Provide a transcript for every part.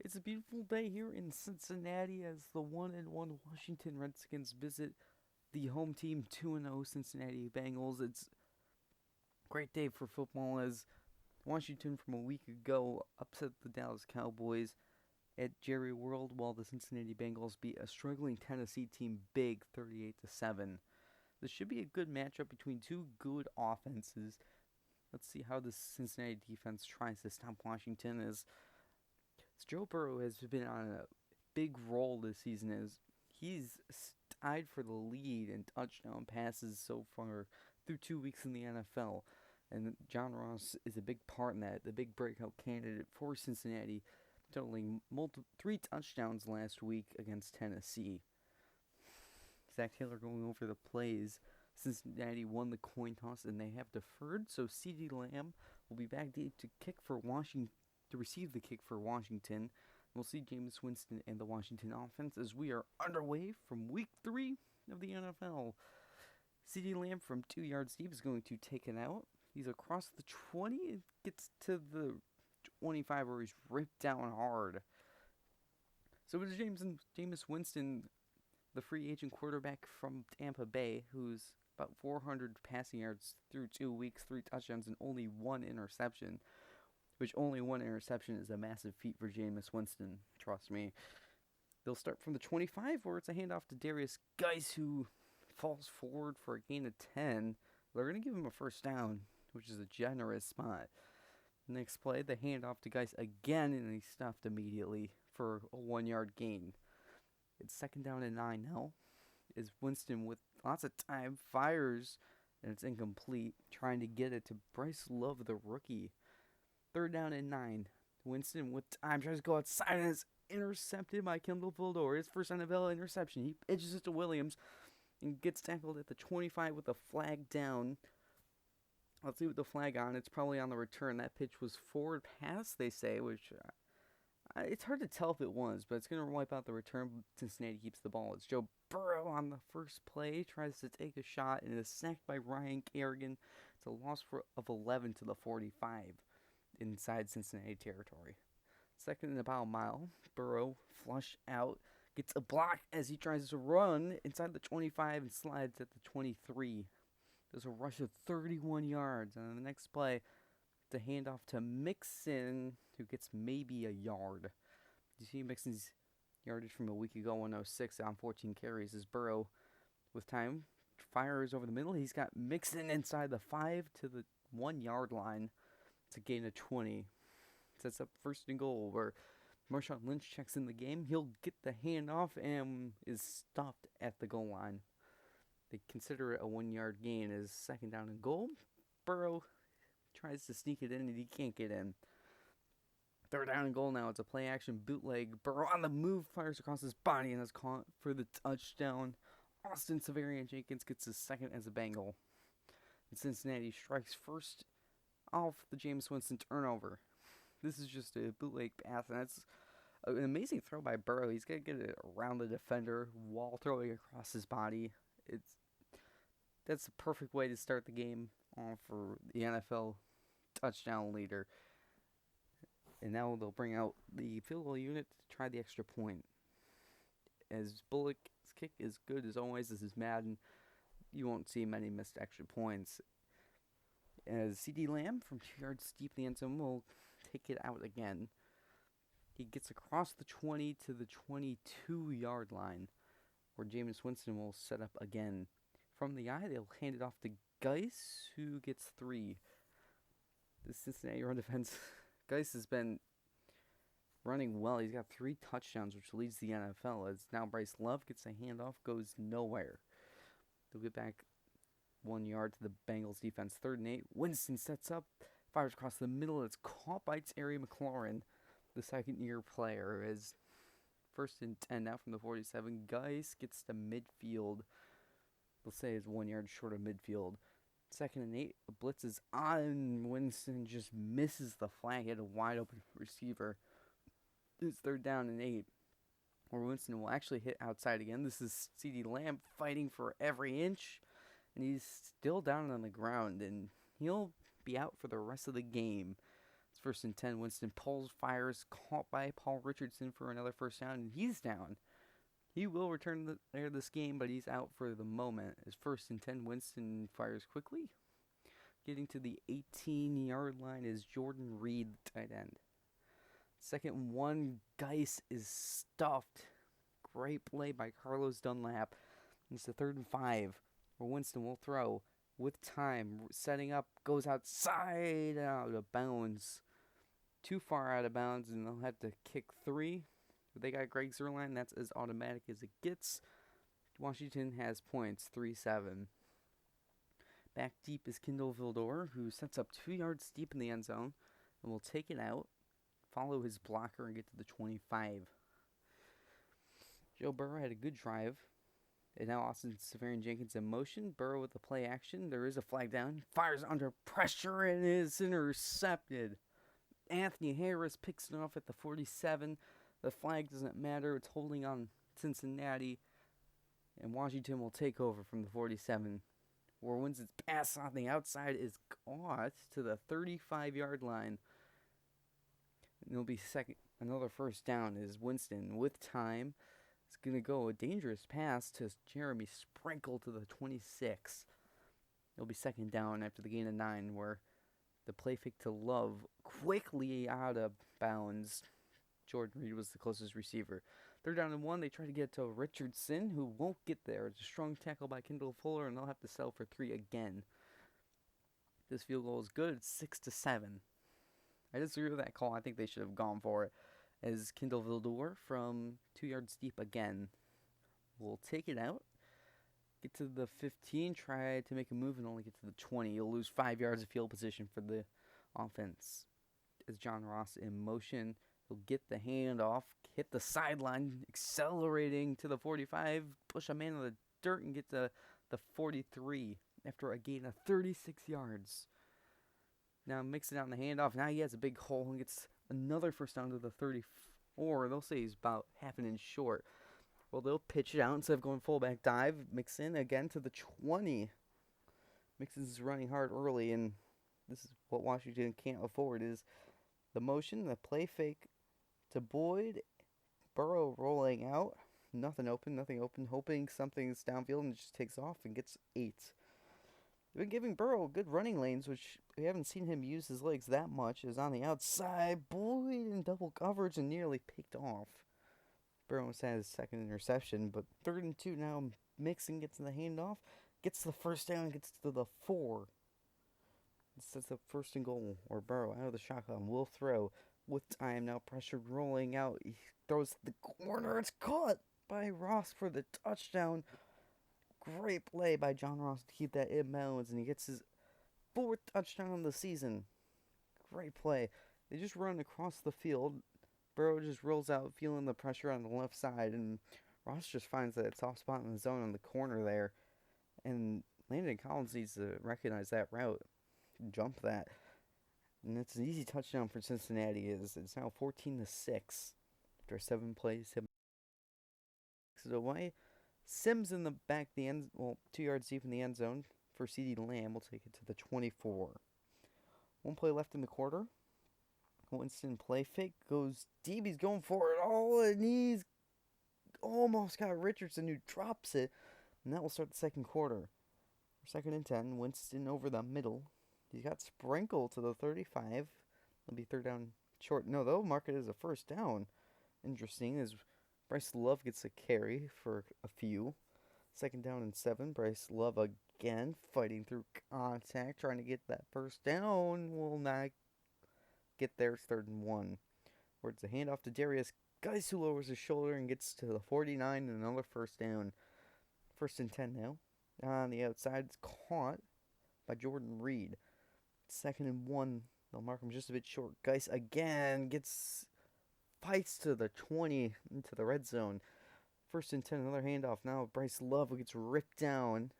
It's a beautiful day here in Cincinnati as the 1-1 Washington Redskins visit the home team 2-0 Cincinnati Bengals. It's a great day for football as Washington from a week ago upset the Dallas Cowboys at Jerry World while the Cincinnati Bengals beat a struggling Tennessee team big 38-7. This should be a good matchup between two good offenses. Let's see how the Cincinnati defense tries to stop Washington as Joe Burrow has been on a big roll this season as he's tied for the lead in touchdown passes so far through 2 weeks in the NFL. And John Ross is a big part in that, the big breakout candidate for Cincinnati, totaling three touchdowns last week against Tennessee. Zach Taylor going over the plays. Cincinnati won the coin toss and they have deferred, so CeeDee Lamb will be back to kick for Washington to receive the kick for Washington. We'll see Jameis Winston and the Washington offense as we are underway from week 3 of the NFL. CeeDee Lamb from 2 yards deep is going to take it out. He's across the 20 and gets to the 25 where he's ripped down hard. So it's Jameis Winston, the free agent quarterback from Tampa Bay, who's about 400 passing yards through 2 weeks, 3 touchdowns, and only 1 interception. Which only 1 interception is a massive feat for Jameis Winston, trust me. They'll start from the 25 where it's a handoff to Darius Geis, who falls forward for a gain of 10. They're going to give him a first down, which is a generous spot. Next play, the handoff to Geis again, and he's stuffed immediately for a 1-yard gain. It's 2nd down and 9 now. Is Winston with lots of time fires, and it's incomplete, trying to get it to Bryce Love, the rookie. 3rd down and 9. Winston with time tries to go outside and is intercepted by VILDOR. His first NFL interception. He pitches it to Williams and gets tackled at the 25 with a flag down. Let's see with the flag on. It's probably on the return. That pitch was forward pass, they say, which it's hard to tell if it was, but it's going to wipe out the return. Cincinnati keeps the ball. It's Joe Burrow on the first play. Tries to take a shot and is sacked by Ryan Kerrigan. It's a loss of 11 to the 45. Inside Cincinnati territory. 2nd and about a mile. Burrow flush out. Gets a block as he tries to run inside the 25 and slides at the 23. There's a rush of 31 yards. And on the next play, the handoff to Mixon, who gets maybe a yard. You see Mixon's yardage from a week ago, 106 on 14 carries. As Burrow, with time, fires over the middle. He's got Mixon inside the 5 to the 1-yard line. It's a gain of 20. Sets up 1st and goal where Marshawn Lynch checks in the game. He'll get the handoff and is stopped at the goal line. They consider it a 1-yard gain as 2nd down and goal. Burrow tries to sneak it in and he can't get in. 3rd down and goal now. It's a play action bootleg. Burrow on the move, fires across his body and is caught for the touchdown. Austin Severian-Jenkins gets his 2nd as a Bengal. And Cincinnati strikes first off the Jameis Winston turnover. This is just a bootleg pass, and that's an amazing throw by Burrow. He's going to get it around the defender while throwing across his body. That's the perfect way to start the game for the NFL touchdown leader. And now they'll bring out the field goal unit to try the extra point. As Bullock's kick is good as always. This is Madden. You won't see many missed extra points. As CeeDee Lamb from 2 yards deep in the end zone will take it out again. He gets across the 20 to the 22-yard line, where Jameis Winston will set up again. From the eye, they'll hand it off to Geis, who gets 3. The Cincinnati run defense, Geis has been running well. He's got 3 touchdowns, which leads the NFL. As now Bryce Love gets a handoff, goes nowhere. They'll get back 1 yard to the Bengals defense. 3rd and 8. Winston sets up, fires across the middle. It's caught by Terry McLaurin, the 2nd-year player. As 1st and 10 now from the 47. Geis gets to midfield. They'll say it's 1 yard short of midfield. 2nd and 8. A blitz is on. Winston just misses the flag. He had a wide open receiver. It's 3rd down and 8. Where Winston will actually hit outside again. This is CeeDee Lamb fighting for every inch. And he's still down on the ground, and he'll be out for the rest of the game. As First and 10. Winston pulls, fires, caught by Paul Richardson for another first down, and he's down. He will return there this game, but he's out for the moment. As first and 10, Winston fires quickly. Getting to the 18-yard line is Jordan Reed, the tight end. Second and 1, Geis is stuffed. Great play by Carlos Dunlap. It's the 3rd and 5, where Winston will throw with time. Setting up, goes outside, out of bounds. Too far out of bounds, and they'll have to kick 3. They got Greg Zuerlein. That's as automatic as it gets. Washington has points, 3-7. Back deep is KINDLE VILDOR, who sets up 2 yards deep in the end zone and will take it out, follow his blocker, and get to the 25. Joe Burrow had a good drive. And now Austin Seferian-Jenkins in motion. Burrow with the play action. There is a flag down. Fires under pressure and is intercepted. Anthony Harris picks it off at the 47. The flag doesn't matter. It's holding on Cincinnati. And Washington will take over from the 47. Where Winston's pass on the outside is caught to the 35-yard line. And it'll be another first down is Winston with time. It's going to go a dangerous pass to Jeremy Sprinkle to the 26. It'll be second down after the gain of 9, where the play fake to Love quickly out of bounds. Jordan Reed was the closest receiver. 3rd down and 1, they try to get to Richardson, who won't get there. It's a strong tackle by Kendall Fuller, and they'll have to settle for 3 again. This field goal is good. It's 6-7. I disagree with that call. I think they should have gone for it. As KINDLE VILDOR from 2 yards deep again will take it out, get to the 15, try to make a move, and only get to the 20. You'll lose 5 yards of field position for the offense. As John Ross in motion, he'll get the handoff, hit the sideline, accelerating to the 45, push a man in the dirt, and get to the 43 after a gain of 36 yards. Now mixing out the handoff. Now he has a big hole and gets another first down to the 34. They'll say he's about half an inch short. Well, they'll pitch it out instead of going fullback dive. Mixon again to the 20. Mixon's running hard early, and this is what Washington can't afford is the motion, the play fake to Boyd. Burrow rolling out. Nothing open, hoping something's downfield, and it just takes off and gets 8. They've been giving Burrow good running lanes, which we haven't seen him use his legs that much. Is on the outside, Boyd in double coverage and nearly picked off. Burrow had his second interception, but 3rd and 2 now. Mixon gets the handoff, gets the first down, gets to the 4. This is the 1st and goal, or Burrow out of the shotgun will throw with time now. Pressure rolling out. He throws to the corner. It's caught by Ross for the touchdown. Great play by John Ross to keep that in bounds, and he gets his 4th touchdown of the season. Great play. They just run across the field. Burrow just rolls out, feeling the pressure on the left side, and Ross just finds that soft spot in the zone on the corner there. And Landon Collins needs to recognize that route, jump that. And it's an easy touchdown for Cincinnati. It's now 14-6 after 7 plays. 6 away. Sims in the back, 2 yards deep in the end zone for CeeDee Lamb. Will take it to the 24. 1 play left in the quarter. Winston play fake, goes deep. He's going for it all, and he's almost got Richardson, who drops it. And that will start the 2nd quarter. 2nd and 10. Winston over the middle. He's got Sprinkle to the 35. It'll be 3rd down short. No, they'll mark it as a first down. Interesting, as Bryce Love gets a carry for a few. 2nd down and 7. Bryce Love again fighting through contact, trying to get that first down. Will not get there. 3rd and 1. Where it's a handoff to Darius Geis, who lowers his shoulder and gets to the 49 and another first down. 1st and 10 now. On the outside, it's caught by Jordan Reed. 2nd and 1. They'll mark him just a bit short. Geis again fights to the 20 into the red zone. 1st and 10, another handoff. Now Bryce Love, who gets ripped down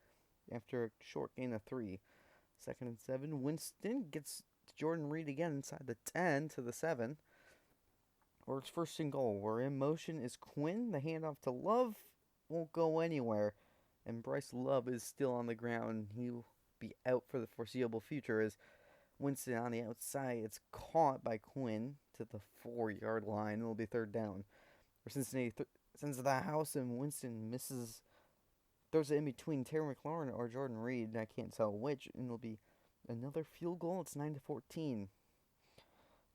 after a short gain of 3. 2nd and 7. Winston gets Jordan Reed again inside the 10 to the 7. Or it's 1st and goal. We're in motion is Quinn. The handoff to Love won't go anywhere. And Bryce Love is still on the ground. He'll be out for the foreseeable future as Winston on the outside. It's caught by Quinn to the 4-yard line. It'll be third down. For Cincinnati sends it to the house, and Winston misses. Throws it in between Terry McLaurin or Jordan Reed. I can't tell which, and it'll be another field goal. It's 9-14.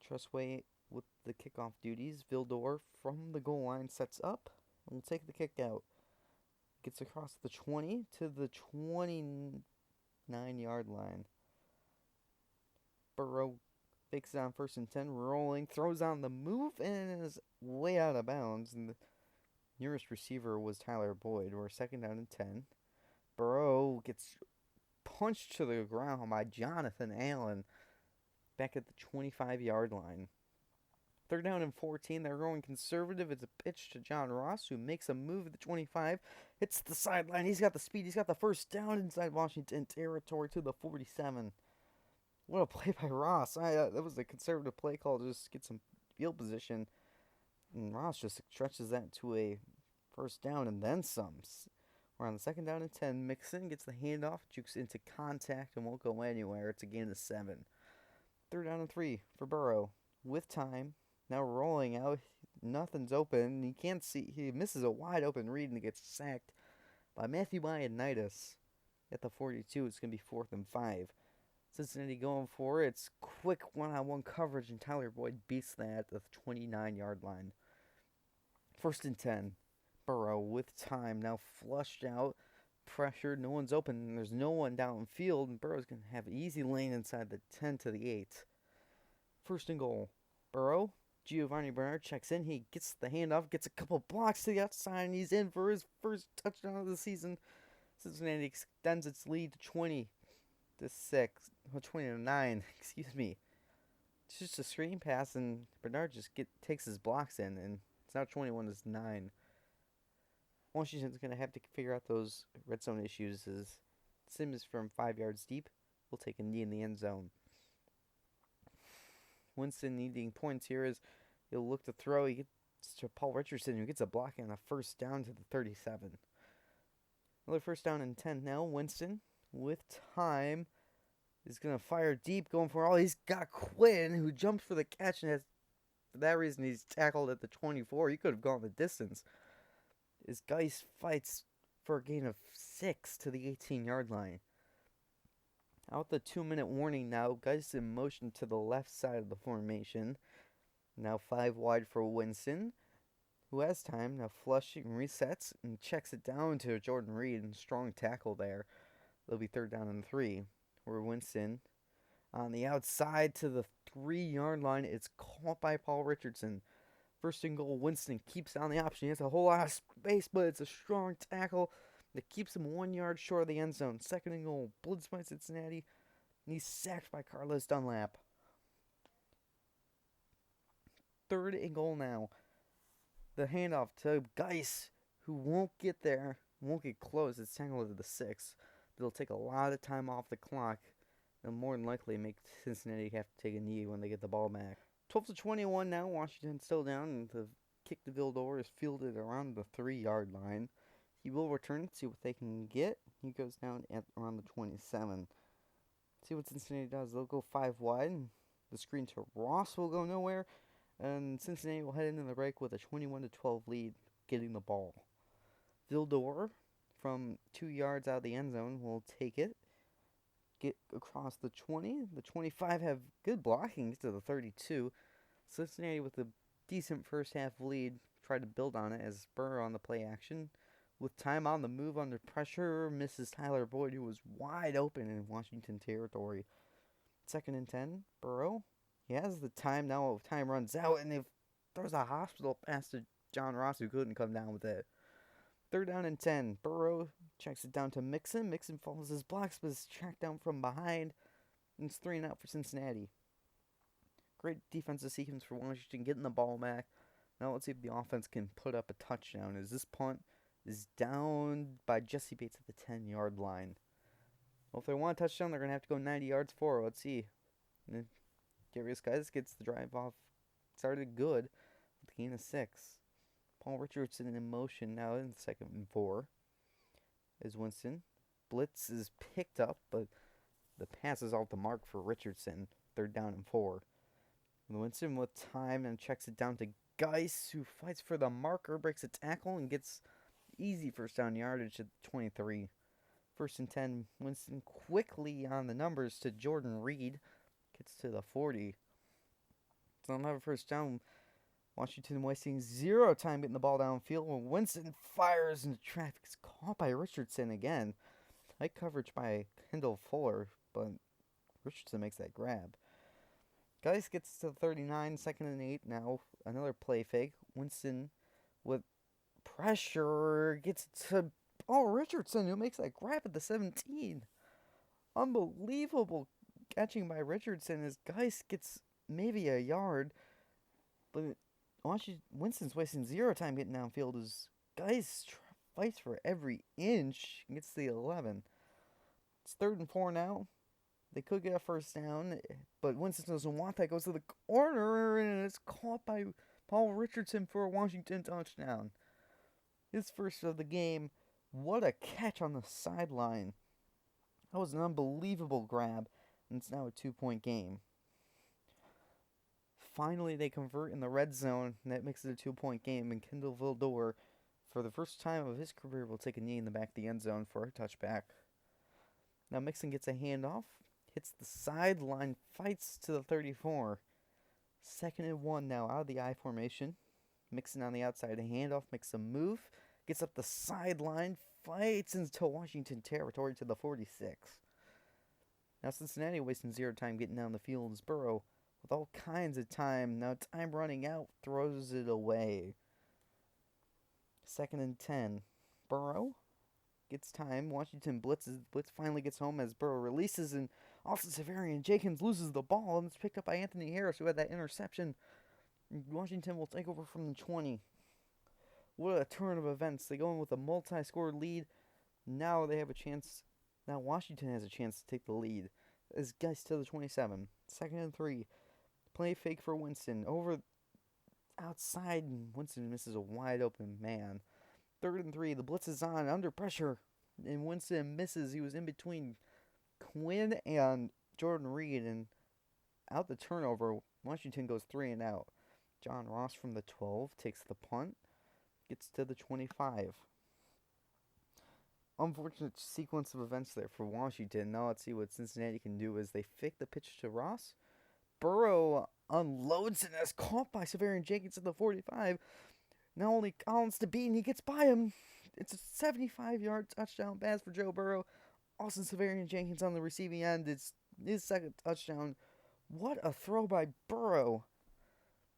Trustway with the kickoff duties. VILDOR from the goal line sets up and will take the kick out. Gets across the 20 to the 29-yard line. Burrow fakes it on 1st and 10, rolling, throws on the move, and is way out of bounds. And the nearest receiver was Tyler Boyd. We're 2nd down and 10. Burrow gets punched to the ground by Jonathan Allen back at the 25-yard line. 3rd down and 14. They're going conservative. It's a pitch to John Ross, who makes a move at the 25. Hits the sideline. He's got the speed. He's got the first down inside Washington territory to the 47. What a play by Ross. That was a conservative play call to just get some field position. And Ross just stretches that to a first down and then some. We're on the 2nd down and 10. Mixon gets the handoff, jukes into contact, and won't go anywhere. It's a gain of 7. 3rd down and 3 for Burrow. With time. Now rolling out. Nothing's open. He can't see. He misses a wide open read and gets sacked by Matthew Ioannidis at the 42. It's going to be 4th and 5. Cincinnati going for it. It's quick one-on-one coverage, and Tyler Boyd beats that at the 29-yard line. 1st and 10. Burrow with time. Now flushed out. Pressured. No one's open. And there's no one downfield. And Burrow's going to have an easy lane inside the 10 to the 8. 1st and goal. Burrow. Giovanni Bernard checks in. He gets the handoff. Gets a couple blocks to the outside. And he's in for his first touchdown of the season. Cincinnati extends its lead to 20 to 9. Excuse me. It's just a screen pass, and Bernard just takes his blocks in, and it's now 21-9. Washington's going to have to figure out those red zone issues as Sims from 5 yards deep will take a knee in the end zone. Winston needing points here as he'll look to throw. He gets to Paul Richardson, who gets a block and a first down to the 37. Another 1st down and 10 now. Winston with time is going to fire deep, going for all. He's got Quinn, who jumps for the catch, and for that reason he's tackled at the 24. He could have gone the distance. As Geis fights for a gain of 6 to the 18-yard line. Out the 2-minute warning now. Geis in motion to the left side of the formation. Now 5 wide for Winston, who has time. Now flushing, resets, and checks it down to Jordan Reed, and strong tackle there. They'll be 3rd down and 3. Where Winston on the outside to the 3-yard line. It's caught by Paul Richardson. 1st and goal. Winston keeps on the option. He has a whole lot of space, but it's a strong tackle that keeps him 1 yard short of the end zone. 2nd and goal. Blitz by Cincinnati. And he's sacked by Carlos Dunlap. 3rd and goal now. The handoff to Geis, who won't get there. Won't get close. It's tackled at the 6. It'll take a lot of time off the clock. They'll more than likely make Cincinnati have to take a knee when they get the ball back. 12-21 now. Washington still down, and the kick to VILDOR is fielded around the 3-yard line. He will return it, see what they can get. He goes down at around the 27. See what Cincinnati does. They'll go 5 wide. The screen to Ross will go nowhere. And Cincinnati will head into the break with a 21-12 lead, getting the ball. VILDOR from 2 yards out of the end zone will take it. Get across the 20. The 25 have good blocking to the 32. Cincinnati with a decent first half lead. Try to build on it as Burrow on the play action. With time on the move under pressure, misses Tyler Boyd, who was wide open in Washington territory. 2nd and 10. Burrow. He has the time now. Time runs out, and he throws a hospital pass to John Ross, who couldn't come down with it. 3rd down and 10. Burrow checks it down to Mixon. Mixon follows his blocks, but is tracked down from behind. And it's 3 and out for Cincinnati. Great defensive sequence for Washington, getting the ball back. Now let's see if the offense can put up a touchdown. As this punt is down by Jesse Bates at the 10-yard line. Well, if they want a touchdown, they're going to have to go 90 yards forward. Let's see. And Darius Geis gets the drive off. Started good with a gain of 6. Paul Richardson in motion now in 2nd and 4. As Winston. Blitz is picked up, but The pass is off the mark for Richardson. 3rd down and 4. Winston with time and checks it down to Geis, who fights for the marker, breaks a tackle, and gets easy first down yardage at 23. 1st and 10. Winston quickly on the numbers to Jordan Reed. Gets to the 40. It's another first down. Washington wasting 0 time getting the ball downfield when Winston fires into traffic. It's caught by Richardson again. Tight coverage by KINDLE Fuller, but Richardson makes that grab. Geis gets to 39, 2nd and 8 now. Another play fake. Winston with pressure gets to Richardson, who makes that grab at the 17. Unbelievable catching by Richardson as Geis gets maybe a yard. But Winston's wasting 0 time getting downfield as Geis fights for every inch and gets to the 11. It's 3rd and 4 now. They could get a first down, but Winston doesn't want that. Goes to the corner, and it's caught by Paul Richardson for a Washington touchdown. His first of the game. What a catch on the sideline. That was an unbelievable grab, and it's now a 2-point game. Finally, they convert in the red zone, and that makes it a 2-point game, and KINDLE VILDOR, for the first time of his career, will take a knee in the back of the end zone for a touchback. Now Mixon gets a handoff, hits the sideline, fights to the 34. 2nd and 1 now out of the I formation. Mixon on the outside, a handoff, makes a move, gets up the sideline, fights into Washington territory to the 46. Now Cincinnati wasting 0 time getting down the field as Burrow, with all kinds of time, now time running out, throws it away. 2nd and 10. Burrow gets time. Washington blitzes. Blitz finally gets home as Burrow releases, and Austin Seferian-Jenkins loses the ball, and it's picked up by Anthony Harris, who had that interception. Washington will take over from the 20. What a turn of events. They go in with a multi-score lead. Now they have a chance. Now Washington has a chance to take the lead. As Geis to the 27. 2nd and 3. Play fake for Winston. Over outside, and Winston misses a wide open man. 3rd and 3. The blitz is on, under pressure, and Winston misses. He was in between Quinn and Jordan Reed, and out the turnover, Washington goes 3 and out. John Ross from the 12 takes the punt, gets to the 25. Unfortunate sequence of events there for Washington. Now let's see what Cincinnati can do as they fake the pitch to Ross. Burrow unloads and is caught by Seferian-Jenkins at the 45. Now only Collins to beat, and he gets by him. It's a 75-yard touchdown pass for Joe Burrow. Austin Seferian-Jenkins on the receiving end. It's his 2nd touchdown. What a throw by Burrow.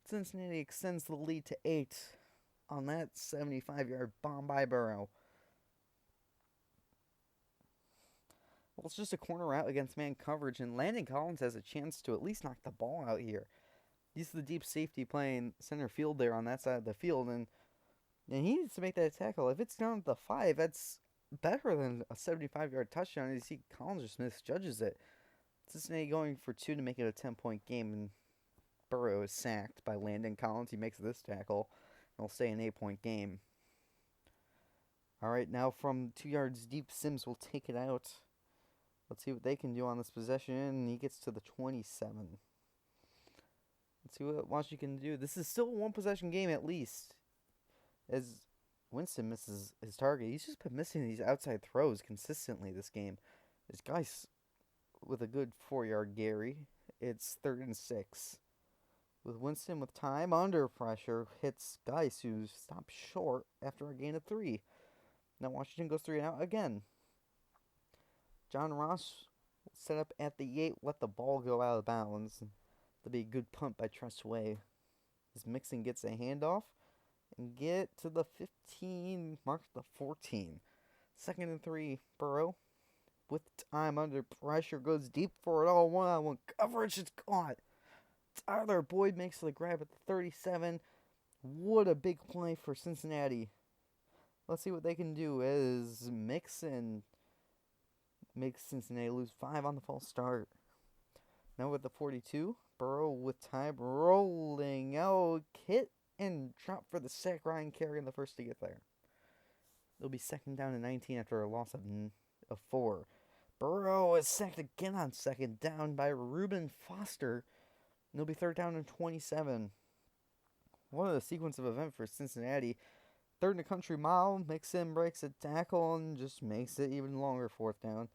Cincinnati extends the lead to 8 on that 75-yard bomb by Burrow. Well, it's just a corner out against man coverage, and Landon Collins has a chance to at least knock the ball out here. He's the deep safety playing center field there on that side of the field, and he needs to make that tackle. If it's down at the 5, that's better than a 75-yard touchdown. You see Collins just misjudges it. Cincinnati going for 2 to make it a 10-point game, and Burrow is sacked by Landon Collins. He makes this tackle, and it'll stay an 8-point game. All right, now from 2 yards deep, Sims will take it out. Let's see what they can do on this possession, and he gets to the 27. Let's see what Washington can do. This is still a one-possession game at least, as Winston misses his target. He's just been missing these outside throws consistently this game. This guy's with a good 4-yard Gary. It's 3rd and 6. With Winston with time, under pressure, hits Geis, who stops short after a gain of 3. Now Washington goes 3 and out again. John Ross will set up at the 8, let the ball go out of bounds. That'll be a good punt by Tressway. As Mixon gets a handoff and get to the 15, mark the 14. 2nd and 3, Burrow with time under pressure goes deep for it all. One-on-one coverage, it's caught. Tyler Boyd makes the grab at the 37. What a big play for Cincinnati. Let's see what they can do as Mixon makes Cincinnati lose 5 on the false start. Now with the 42, Burrow with time rolling out, hit and drop for the sack. Ryan carrying the first to get there. It'll be 2nd down and 19 after a loss of 4. Burrow is sacked again on second down by Reuben Foster. And it'll be third down and 27. What a sequence of events for Cincinnati. Third in the country mile, Mixon breaks a tackle and just makes it even longer fourth down.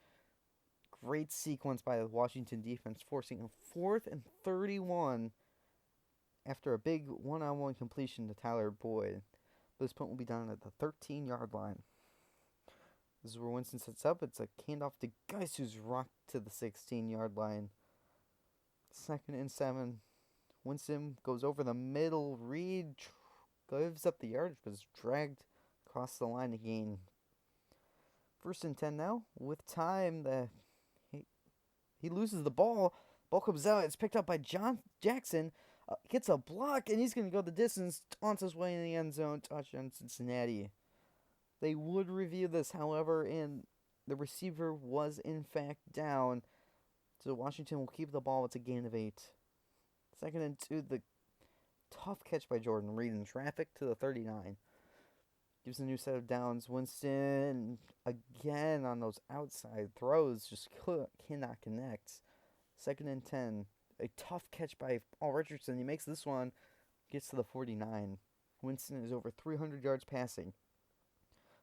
Great sequence by the Washington defense, forcing a 4th and 31 after a big one-on-one completion to Tyler Boyd. This punt will be done at the 13-yard line. This is where Winston sets up. It's a handoff to Geis, who's rocked to the 16-yard line. 2nd and 7. Winston goes over the middle. Reed gives up the yardage, but is dragged across the line again. 1st and 10 now. With time, he loses the ball. Ball comes out. It's picked up by Jackson. Gets a block, and he's going to go the distance. Taunts his way in the end zone. Touchdown Cincinnati. They would review this, however, and the receiver was in fact down. So Washington will keep the ball. It's a gain of 8. 2nd and 2. The tough catch by Jordan Reed in traffic to the 39. Gives a new set of downs. Winston, again, on those outside throws, just cannot connect. 2nd and 10. A tough catch by Paul Richardson. He makes this one. Gets to the 49. Winston is over 300 yards passing.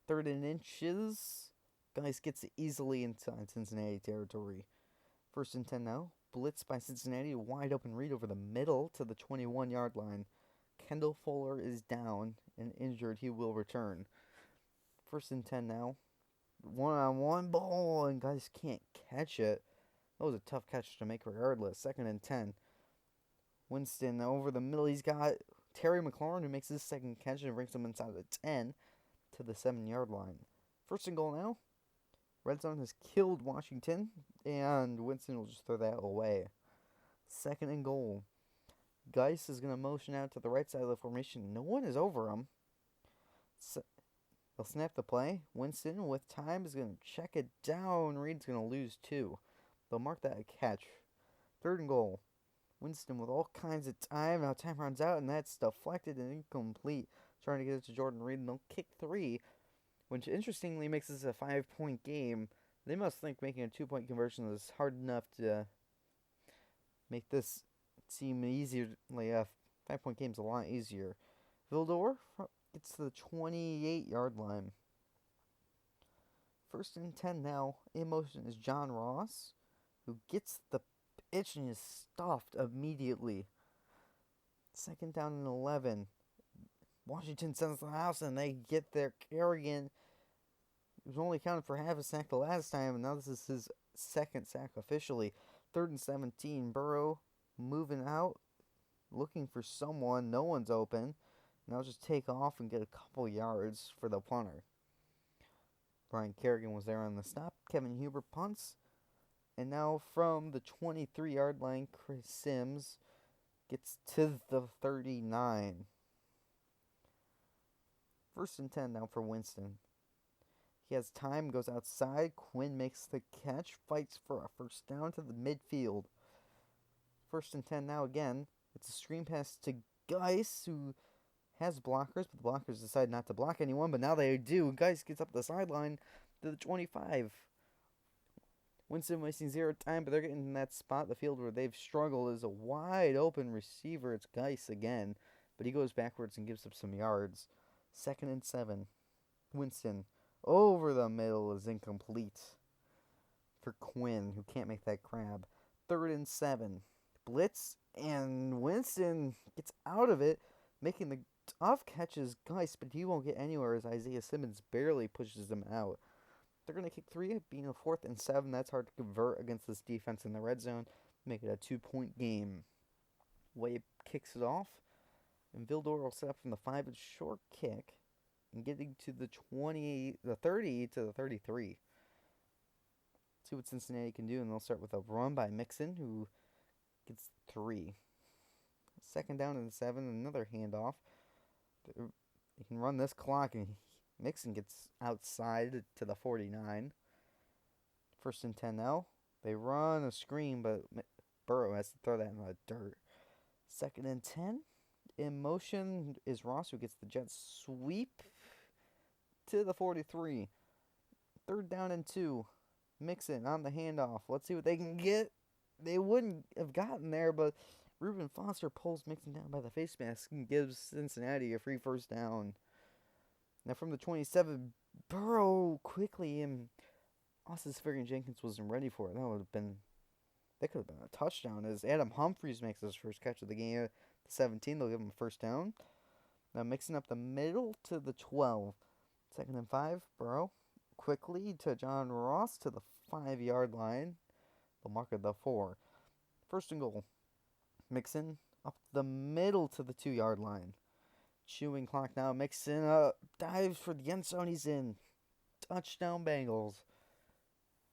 3rd and inches. Geis gets it easily inside Cincinnati territory. 1st and 10 now. Blitz by Cincinnati. Wide open read over the middle to the 21-yard line. Kendall Fuller is down and injured. He will return. 1st and 10 now. One-on-one ball, and Geis can't catch it. That was a tough catch to make regardless. 2nd and 10. Winston over the middle. He's got Terry McLaurin, who makes his second catch and brings him inside the 10 to the 7-yard line. 1st and goal now. Red zone has killed Washington, and Winston will just throw that away. 2nd and goal. Geis is going to motion out to the right side of the formation. No one is over him. They'll snap the play. Winston, with time, is going to check it down. Reed's going to lose 2. They'll mark that a catch. 3rd and goal. Winston with all kinds of time. Now time runs out, and that's deflected and incomplete. Trying to get it to Jordan Reed, and they'll kick 3, which interestingly makes this a 5-point game. They must think making a 2-point conversion is hard enough to make this seem easier. Like a 5-point game is a lot easier. VILDOR gets to the 28-yard line. 1st and 10 now. In motion is John Ross, who gets the pitch and is stuffed immediately. 2nd down and 11. Washington sends the house, and they get their Kerrigan. He was only counted for half a sack the last time, and now this is his 2nd sack officially. 3rd and 17. Burrow moving out, looking for someone. No one's open. And I'll just take off and get a couple yards for the punter. Brian Kerrigan was there on the stop. Kevin Huber punts. And now from the 23-yard line, Chris Sims gets to the 39. 1st and 10 now for Winston. He has time, goes outside. Quinn makes the catch, fights for a 1st down to the midfield. 1st and 10 now again. It's a screen pass to Geis, who has blockers, but the blockers decide not to block anyone, but now they do. Geis gets up the sideline to the 25. Winston wasting 0 time, but they're getting in that spot. The field where they've struggled is a wide open receiver. It's Geis again, but he goes backwards and gives up some yards. 2nd and 7. Winston over the middle is incomplete for Quinn, who can't make that grab. 3rd and 7. Blitz, and Winston gets out of it, making the tough catches Geis, but he won't get anywhere as Isaiah Simmons barely pushes him out. They're going to kick 3, being a 4th and 7. That's hard to convert against this defense in the red zone. Make it a 2-point game. Wade kicks it off, and VILDOR will set up from the 5 and short kick, and getting to the 30 to the 33. See what Cincinnati can do, and they'll start with a run by Mixon, who gets 3. 2nd down and 7, another handoff. They can run this clock, and Mixon gets outside to the 49. 1st and 10 now. They run a screen, but Burrow has to throw that in the dirt. 2nd and 10. In motion is Ross, who gets the jet sweep to the 43. 3rd down and 2. Mixon on the handoff. Let's see what they can get. They wouldn't have gotten there, but Reuben Foster pulls Mixon down by the face mask and gives Cincinnati a free first down. Now from the 27, Burrow quickly, and Austin Seferian-Jenkins wasn't ready for it. That could have been a touchdown as Adam Humphries makes his first catch of the game. At the 17, they'll give him a first down. Now mixing up the middle to the 12. 2nd and 5, Burrow quickly to John Ross to the 5-yard line. The mark of the 4. 1st and goal. Mixon up the middle to the 2-yard line. Chewing clock now. Mixon dives for the end zone. He's in. Touchdown Bengals.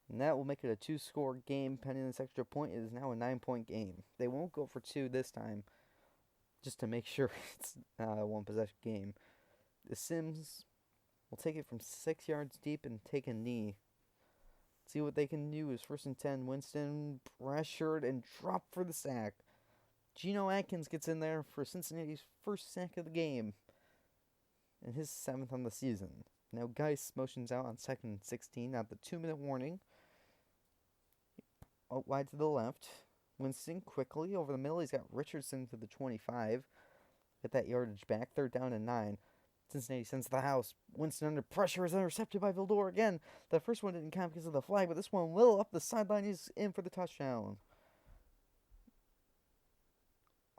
And that will make it a 2-score game. Pending this extra point, it is now a 9-point game. They won't go for 2 this time, just to make sure it's not a 1-possession game. The Sims will take it from 6 yards deep and take a knee. See what they can do is 1st and 10. Winston pressured and dropped for the sack. Geno Atkins gets in there for Cincinnati's first sack of the game and his 7th on the season. Now Geis motions out on 2nd and 16 at the 2-minute warning. Out wide to the left. Winston quickly over the middle. He's got Richardson to the 25. Get that yardage back. 3rd down and 9. Cincinnati sends the house. Winston under pressure is intercepted by VILDOR again. The first one didn't count because of the flag, but this one will up the sideline. He's in for the touchdown.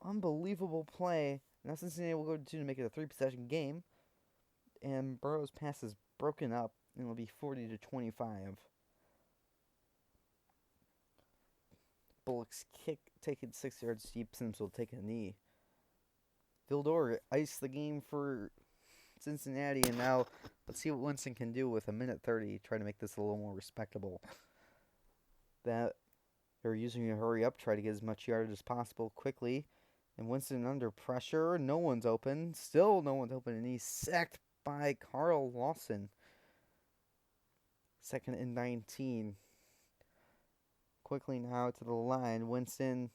Unbelievable play. Now Cincinnati will go to 2 to make it a 3-possession game. And Burrow's pass is broken up, and it'll be 40-25. Bullock's kick taken 6 yards deep. Sims will take a knee. VILDOR iced the game for Cincinnati, and now let's see what Winston can do with 1:30. Try to make this a little more respectable. That they're using a hurry up, try to get as much yardage as possible quickly. And Winston under pressure. No one's open. Still no one's open, and he's sacked by Carl Lawson. 2nd and 19. Quickly now to the line. Winston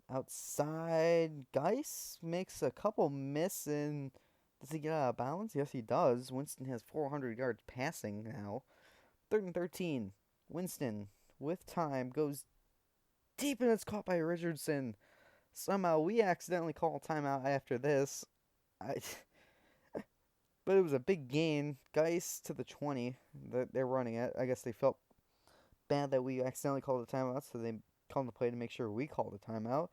outside. Geis makes a couple miss, and does he get out of bounds? Yes, he does. Winston has 400 yards passing now. 3rd and 13. Winston, with time, goes deep, and it's caught by Richardson. Somehow we accidentally call a timeout after this. But it was a big gain. Geis to the 20 that they're running it. I guess they felt bad that we accidentally called a timeout, so they called the play to make sure we called a timeout.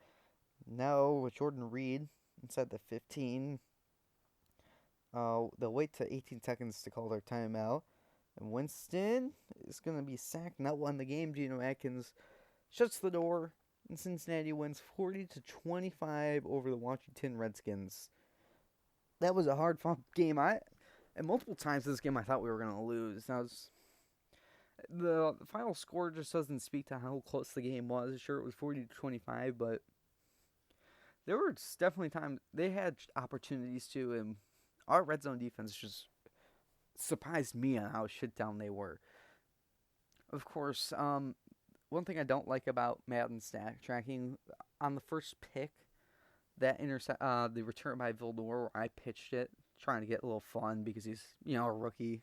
Now with Jordan Reed inside the 15. They'll wait to 18 seconds to call their timeout. And Winston is going to be sacked, not won the game. Geno Atkins shuts the door, and Cincinnati wins 40-25 over the Washington Redskins. That was a hard-fought game. And multiple times this game I thought we were going to lose. Now, the final score just doesn't speak to how close the game was. Sure, it was 40-25, but there were definitely times they had opportunities to, and our red zone defense just surprised me on how shit down they were. Of course, one thing I don't like about Madden stat tracking, on the first pick, that the return by VILDOR where I pitched it, trying to get a little fun because he's, a rookie.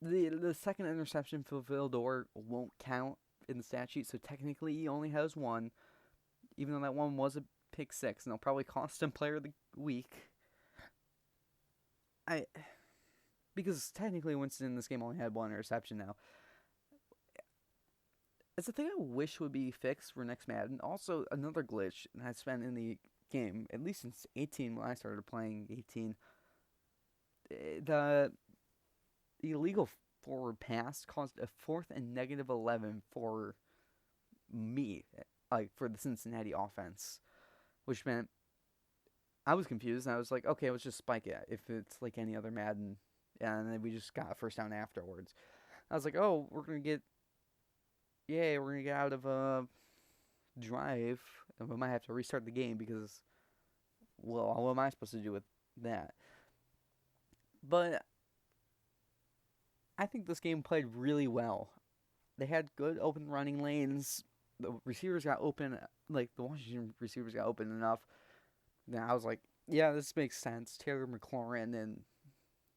The second interception for VILDOR won't count in the stat sheet, so technically he only has 1, even though that one was a pick 6, and it'll probably cost him player of the week. Because technically Winston in this game only had 1 interception now. It's a thing I wish would be fixed for next Madden. Also, another glitch that's been in the game, at least since 18 when I started playing 18. The illegal forward pass caused a 4th and -11 for me, for the Cincinnati offense. Which meant I was confused, and I was like, okay, let's just spike it if it's like any other Madden. And then we just got a first down afterwards. I was like, oh, we're going to get out of a drive, and we might have to restart the game because, well, what am I supposed to do with that? But I think this game played really well. They had good open running lanes. The receivers got open, the Washington receivers got open enough. Now I was like, yeah, this makes sense. Taylor McLaurin and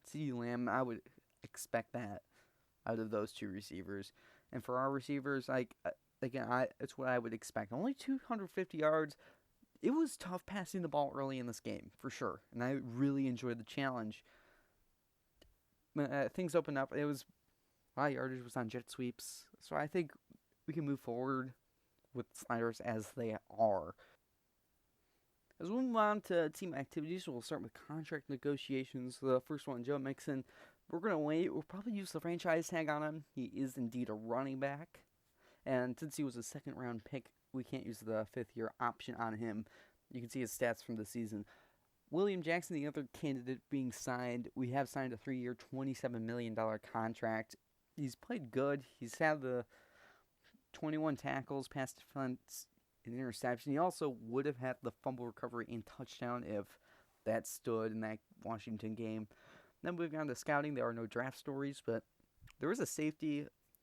CeeDee Lamb, I would expect that. out of those two receivers. And for our receivers, it's what I would expect. Only 250 yards. It was tough passing the ball early in this game, for sure. And I really enjoyed the challenge. Things opened up. A lot of yardage was on jet sweeps. So I think we can move forward with sliders as they are. As we move on to team activities, we'll start with contract negotiations. The first one, Joe Mixon. We're going to wait. We'll probably use the franchise tag on him. He is indeed a running back. And since he was a second-round pick, we can't use the fifth-year option on him. You can see his stats from the season. William Jackson, the other candidate being signed. We have signed a 3-year, $27 million contract. He's played good. He's had the 21 tackles, pass defense, and interception. He also would have had the fumble recovery and touchdown if that stood in that Washington game. Then moving on to scouting, there are no draft stories, but there is a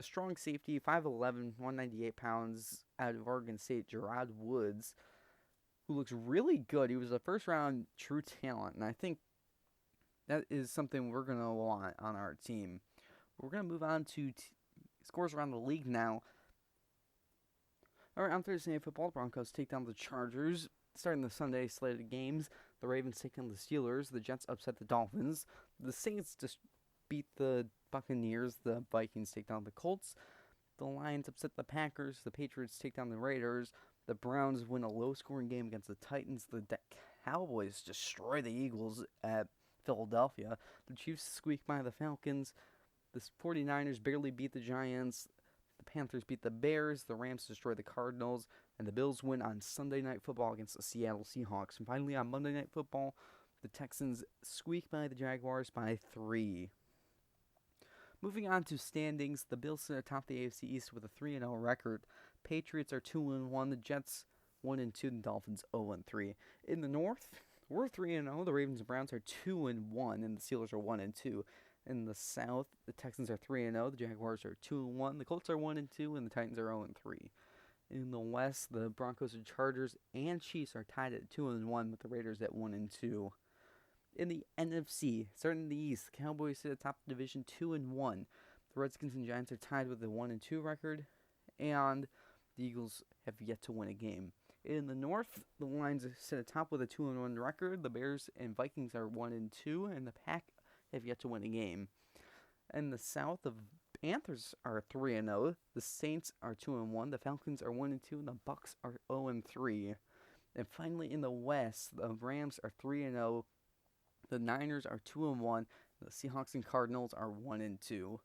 strong safety, 5'11", 198 pounds, out of Oregon State, Gerard Woods, who looks really good. He was a first-round true talent, and I think that is something we're going to want on our team. We're going to move on to scores around the league now. All right, on Thursday Night Football, the Broncos take down the Chargers. Starting the Sunday slate of games, the Ravens take down the Steelers. The Jets upset the Dolphins. The Saints just beat the Buccaneers. The Vikings take down the Colts. The Lions upset the Packers. The Patriots take down the Raiders. The Browns win a low-scoring game against the Titans. The Cowboys destroy the Eagles at Philadelphia. The Chiefs squeak by the Falcons. The 49ers barely beat the Giants. The Panthers beat the Bears. The Rams destroy the Cardinals. And the Bills win on Sunday Night Football against the Seattle Seahawks. And finally, on Monday Night Football, the Texans squeak by the Jaguars by 3. Moving on to standings, the Bills sit atop the AFC East with a 3-0 record. Patriots are 2-1. The Jets 1-2. The Dolphins 0-3. In the North, we're 3-0. The Ravens and Browns are 2-1, and the Steelers are 1-2. In the South, the Texans are 3-0. The Jaguars are 2-1. The Colts are 1-2, and the Titans are 0-3. In the West, the Broncos and Chargers and Chiefs are tied at 2-1, with the Raiders at 1-2. In the NFC, starting in the East, the Cowboys sit atop the division 2-1. The Redskins and Giants are tied with a 1-2 record, and the Eagles have yet to win a game. In the North, the Lions sit atop with a 2-1 record. The Bears and Vikings are 1-2, and the Pack have yet to win a game. In the South, the Panthers are 3-0. The Saints are 2-1. The Falcons are 1-2, and the Bucks are 0-3. And finally, in the West, the Rams are 3-0. The Niners are 2-1. The Seahawks and Cardinals are 1-2.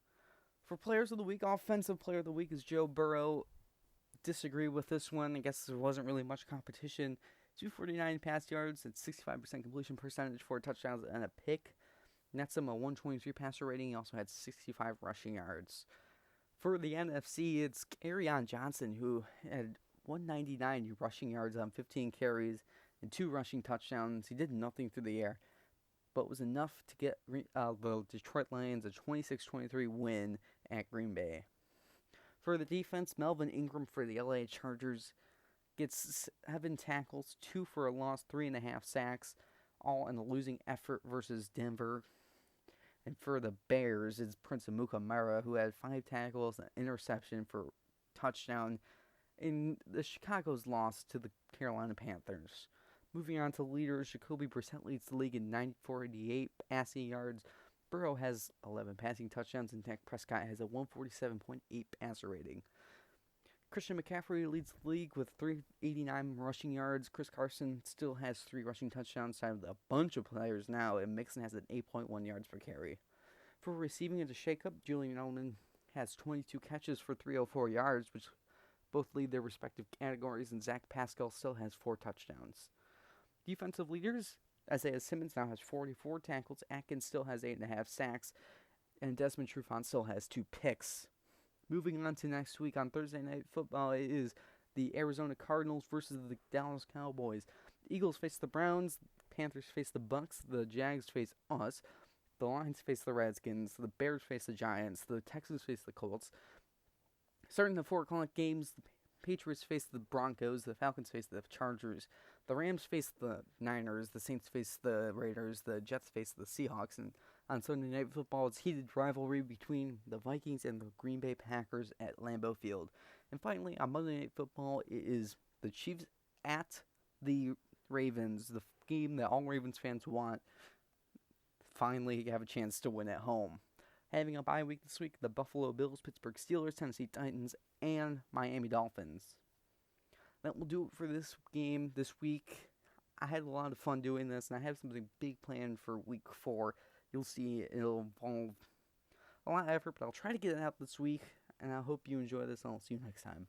For Players of the Week, Offensive Player of the Week is Joe Burrow. Disagree with this one. I guess there wasn't really much competition. 249 pass yards and 65% completion percentage, 4 touchdowns and a pick. Nets him a 123 passer rating. He also had 65 rushing yards. For the NFC, it's Kerryon Johnson, who had 199 rushing yards on 15 carries and 2 rushing touchdowns. He did nothing through the air, but was enough to get the Detroit Lions a 26-23 win at Green Bay. For the defense, Melvin Ingram for the LA Chargers gets 7 tackles, 2 for a loss, 3.5 sacks, all in a losing effort versus Denver. And for the Bears, it's Prince Amukamara, who had 5 tackles, an interception for touchdown in the Chicago's loss to the Carolina Panthers. Moving on to leaders, Jacoby Brissett leads the league in 948 passing yards. Burrow has 11 passing touchdowns, and Dak Prescott has a 147.8 passer rating. Christian McCaffrey leads the league with 389 rushing yards. Chris Carson still has 3 rushing touchdowns, signed with a bunch of players now, and Mixon has an 8.1 yards per carry. For receiving as a shakeup, Julian Edelman has 22 catches for 304 yards, which both lead their respective categories, and Zach Pascal still has 4 touchdowns. Defensive leaders, Isaiah Simmons now has 44 tackles, Atkins still has 8.5 sacks, and Desmond Trufant still has 2 picks. Moving on to next week on Thursday Night Football, it is the Arizona Cardinals versus the Dallas Cowboys. The Eagles face the Browns, the Panthers face the Bucks, the Jags face us, the Lions face the Redskins, the Bears face the Giants, the Texans face the Colts. Starting the 4 o'clock games, the Patriots face the Broncos, the Falcons face the Chargers, the Rams face the Niners, the Saints face the Raiders, the Jets face the Seahawks, and On Sunday Night Football, it's heated rivalry between the Vikings and the Green Bay Packers at Lambeau Field. And finally, on Monday Night Football, it is the Chiefs at the Ravens, the game that all Ravens fans want. Finally, have a chance to win at home. Having a bye week this week, the Buffalo Bills, Pittsburgh Steelers, Tennessee Titans, and Miami Dolphins. That will do it for this game this week. I had a lot of fun doing this, and I have something big planned for week 4. You'll see it'll involve a lot of effort, but I'll try to get it out this week, and I hope you enjoy this, and I'll see you next time.